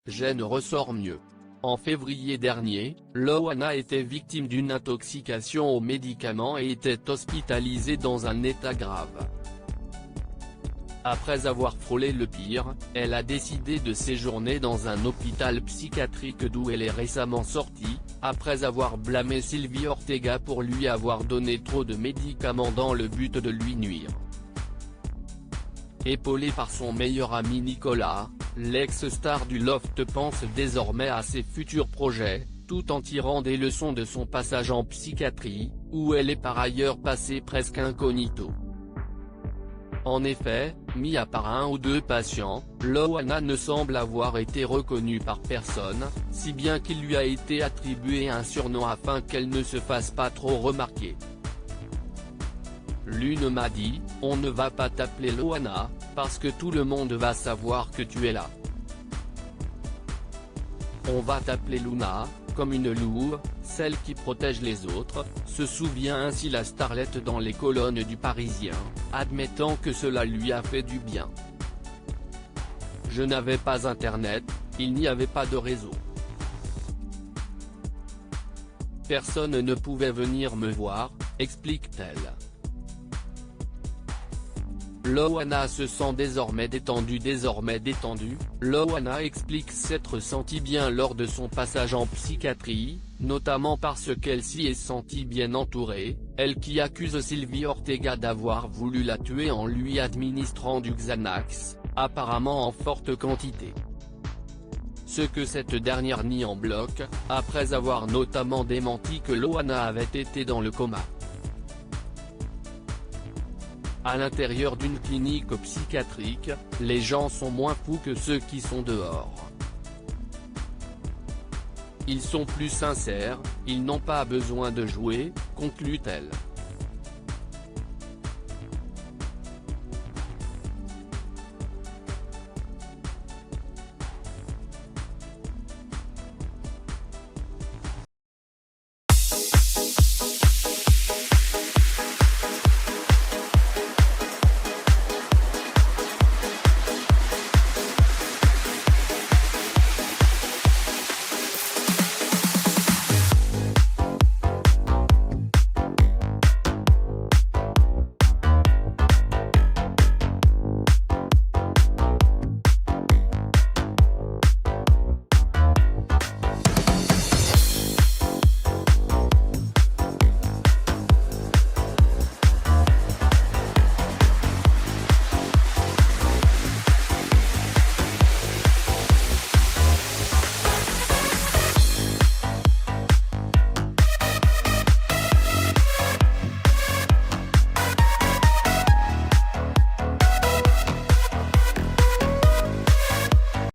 Gênes ressort mieux. En février dernier, Loana était victime d'une intoxication aux médicaments et était hospitalisée dans un état grave. Après avoir frôlé le pire, elle a décidé de séjourner dans un hôpital psychiatrique d'où elle est récemment sortie, après avoir blâmé Sylvie Ortega pour lui avoir donné trop de médicaments dans le but de lui nuire. Épaulée par son meilleur ami Nicolas, l'ex-star du Loft pense désormais à ses futurs projets, tout en tirant des leçons de son passage en psychiatrie, où elle est par ailleurs passée presque incognito. En effet, mis à part un ou deux patients, Loana ne semble avoir été reconnue par personne, si bien qu'il lui a été attribué un surnom afin qu'elle ne se fasse pas trop remarquer. L'une m'a dit, on ne va pas t'appeler Loana, parce que tout le monde va savoir que tu es là. On va t'appeler Luna, comme une louve, celle qui protège les autres, se souvient ainsi la starlette dans les colonnes du Parisien, admettant que cela lui a fait du bien. Je n'avais pas internet, il n'y avait pas de réseau. Personne ne pouvait venir me voir, explique-t-elle. Loana se sent désormais détendue. Loana explique s'être sentie bien lors de son passage en psychiatrie, notamment parce qu'elle s'y est sentie bien entourée, elle qui accuse Sylvie Ortega d'avoir voulu la tuer en lui administrant du Xanax, apparemment en forte quantité. Ce que cette dernière nie en bloc, après avoir notamment démenti que Loana avait été dans le coma. À l'intérieur d'une clinique psychiatrique, les gens sont moins fous que ceux qui sont dehors. Ils sont plus sincères, ils n'ont pas besoin de jouer, conclut-elle.